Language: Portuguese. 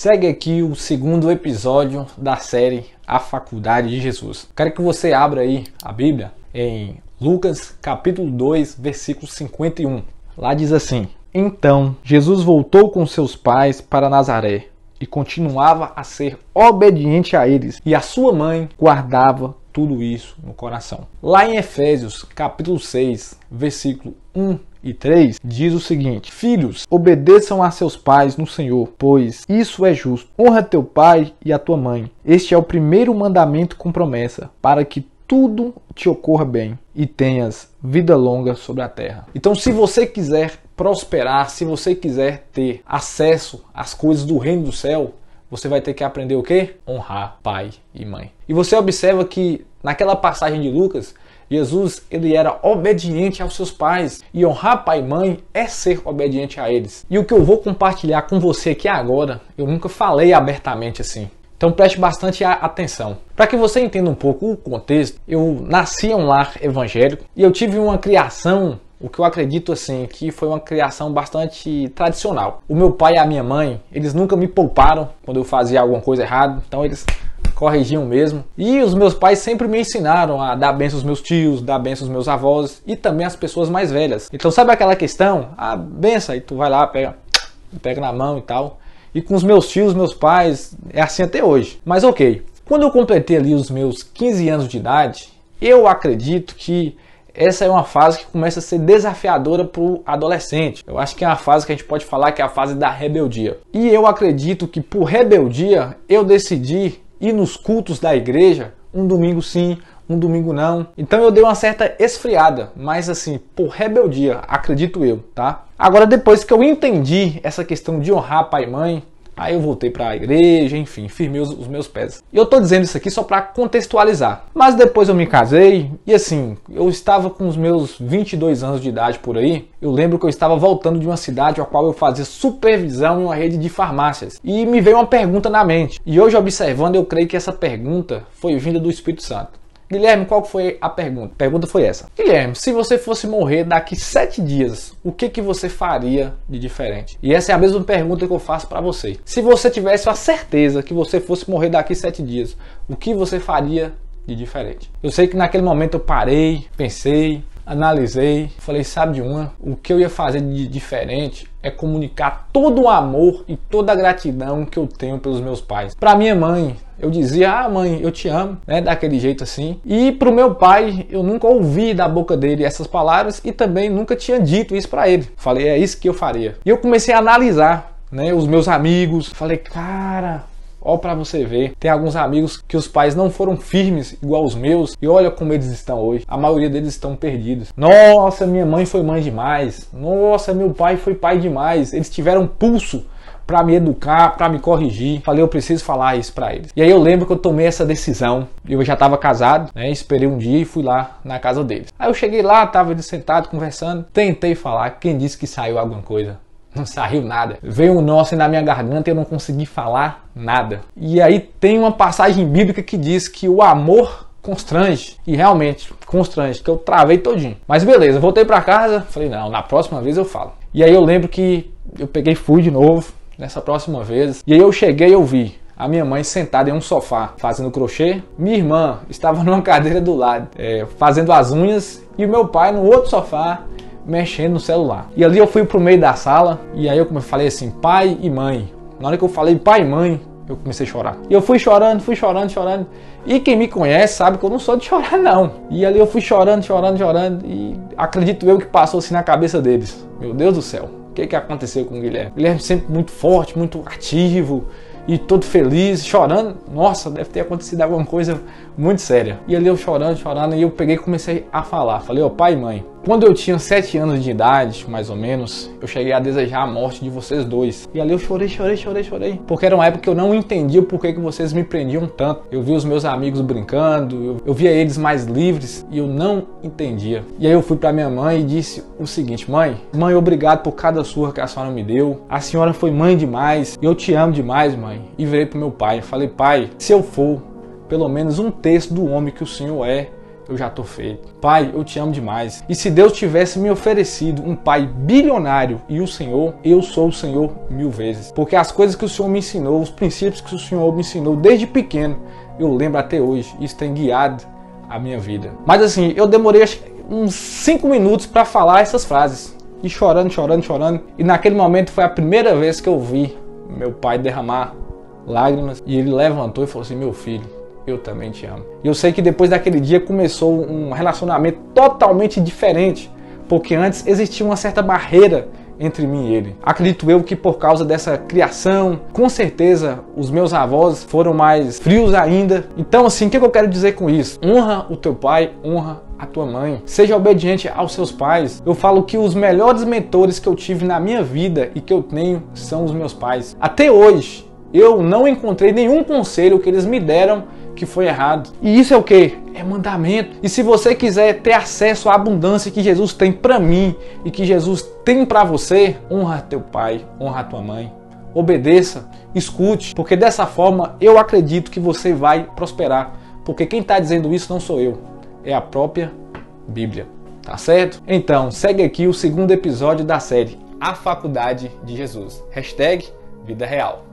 Segue aqui o segundo episódio da série A Faculdade de Jesus. Quero que você abra aí a Bíblia em Lucas capítulo 2, versículo 51. Lá diz assim: Então Jesus voltou com seus pais para Nazaré e continuava a ser obediente a eles, e a sua mãe guardava tudo isso no coração. Lá em Efésios capítulo 6, versículo 1 e 3, diz o seguinte: Filhos, obedeçam a seus pais no Senhor, pois isso é justo. Honra teu pai e a tua mãe. Este é o primeiro mandamento com promessa, para que tudo te ocorra bem e tenhas vida longa sobre a terra. Então, se você quiser prosperar, se você quiser ter acesso às coisas do reino do céu, você vai ter que aprender o quê? Honrar pai e mãe. E você observa que naquela passagem de Lucas, Jesus ele era obediente aos seus pais, e honrar pai e mãe é ser obediente a eles. E o que eu vou compartilhar com você aqui agora, eu nunca falei abertamente assim. Então preste bastante atenção. Para que você entenda um pouco o contexto, eu nasci em um lar evangélico e eu tive uma criação, o que eu acredito assim, que foi uma criação bastante tradicional. O meu pai e a minha mãe, eles nunca me pouparam quando eu fazia alguma coisa errada, então eles corrigiam mesmo. E os meus pais sempre me ensinaram a dar bênção aos meus tios, dar bênção aos meus avós e também às pessoas mais velhas. Então sabe aquela questão? A benção, aí tu vai lá, pega na mão e tal. E com os meus tios, meus pais, é assim até hoje. Mas ok, quando eu completei ali os meus 15 anos de idade, eu acredito que essa é uma fase que começa a ser desafiadora para o adolescente. Eu acho que é uma fase que a gente pode falar que é a fase da rebeldia. E eu acredito que por rebeldia eu decidi ir nos cultos da igreja, um domingo sim, um domingo não. Então eu dei uma certa esfriada, mas assim, por rebeldia, acredito eu, tá? Agora, depois que eu entendi essa questão de honrar pai e mãe, aí eu voltei para a igreja, enfim, firmei os meus pés. E eu tô dizendo isso aqui só para contextualizar. Mas depois eu me casei e assim, eu estava com os meus 22 anos de idade por aí. Eu lembro que eu estava voltando de uma cidade a qual eu fazia supervisão em uma rede de farmácias. E me veio uma pergunta na mente. E hoje, observando, eu creio que essa pergunta foi vinda do Espírito Santo. Guilherme, qual foi a pergunta? A pergunta foi essa: Guilherme, se você fosse morrer daqui 7 dias, o que você faria de diferente? E essa é a mesma pergunta que eu faço para você. Se você tivesse a certeza que você fosse morrer daqui 7 dias, o que você faria de diferente? Eu sei que naquele momento eu parei, pensei, analisei, falei, sabe de uma? O que eu ia fazer de diferente é comunicar todo o amor e toda a gratidão que eu tenho pelos meus pais. Para minha mãe, eu dizia, mãe, eu te amo, né, daquele jeito assim. E pro meu pai, eu nunca ouvi da boca dele essas palavras e também nunca tinha dito isso para ele. Falei, é isso que eu faria. E eu comecei a analisar, né, os meus amigos. Falei, cara, ó, pra você ver, tem alguns amigos que os pais não foram firmes igual os meus, e olha como eles estão hoje. A maioria deles estão perdidos. Nossa, minha mãe foi mãe demais. Nossa, meu pai foi pai demais. Eles tiveram pulso para me educar, para me corrigir. Falei, eu preciso falar isso para eles. E aí eu lembro que eu tomei essa decisão. Eu já estava casado, né? Esperei um dia e fui lá na casa deles. Aí eu cheguei lá, tava eles sentados conversando. Tentei falar. Quem disse que saiu alguma coisa? Não saiu nada. Veio um nó assim na minha garganta e eu não consegui falar nada. E aí tem uma passagem bíblica que diz que o amor constrange. E realmente, constrange, que eu travei todinho. Mas beleza, voltei pra casa. Falei, não, na próxima vez eu falo. E aí eu lembro que eu fui de novo nessa próxima vez. E aí eu cheguei e eu vi a minha mãe sentada em um sofá fazendo crochê. Minha irmã estava numa cadeira do lado fazendo as unhas. E o meu pai no outro sofá mexendo no celular. E ali eu fui pro meio da sala e aí eu falei assim, pai e mãe. Na hora que eu falei pai e mãe, eu comecei a chorar. E eu fui chorando. E quem me conhece sabe que eu não sou de chorar não. E ali eu fui chorando. E acredito eu que passou assim na cabeça deles. Meu Deus do céu, o que aconteceu com o Guilherme? O Guilherme sempre muito forte, muito ativo e todo feliz, chorando. Nossa, deve ter acontecido alguma coisa muito séria. E ali eu chorando, e eu peguei e comecei a falar. Falei, pai e mãe, quando eu tinha 7 anos de idade, mais ou menos, eu cheguei a desejar a morte de vocês dois. E ali eu chorei. Porque era uma época que eu não entendia o porquê que vocês me prendiam tanto. Eu vi os meus amigos brincando, eu via eles mais livres e eu não entendia. E aí eu fui pra minha mãe e disse o seguinte, mãe, obrigado por cada surra que a senhora me deu. A senhora foi mãe demais, eu te amo demais, mãe. E virei pro meu pai, falei, pai, se eu for pelo menos 1/3 do homem que o senhor é, eu já tô feito. Pai, eu te amo demais. E se Deus tivesse me oferecido um pai bilionário e o Senhor, eu sou o Senhor 1000 vezes. Porque as coisas que o Senhor me ensinou, os princípios que o Senhor me ensinou desde pequeno, eu lembro até hoje. Isso tem guiado a minha vida. Mas assim, eu demorei uns 5 minutos para falar essas frases. E chorando. E naquele momento foi a primeira vez que eu vi meu pai derramar lágrimas. E ele levantou e falou assim: meu filho, eu também te amo. E eu sei que depois daquele dia começou um relacionamento totalmente diferente. Porque antes existia uma certa barreira entre mim e ele. Acredito eu que por causa dessa criação, com certeza os meus avós foram mais frios ainda. Então assim, o que eu quero dizer com isso? Honra o teu pai, honra a tua mãe. Seja obediente aos seus pais. Eu falo que os melhores mentores que eu tive na minha vida e que eu tenho são os meus pais. Até hoje, eu não encontrei nenhum conselho que eles me deram que foi errado. E isso é o que? É mandamento. E se você quiser ter acesso à abundância que Jesus tem para mim e que Jesus tem para você, honra teu pai, honra tua mãe. Obedeça, escute, porque dessa forma eu acredito que você vai prosperar. Porque quem está dizendo isso não sou eu, é a própria Bíblia. Tá certo? Então, segue aqui o segundo episódio da série A Faculdade de Jesus. #Vida Real.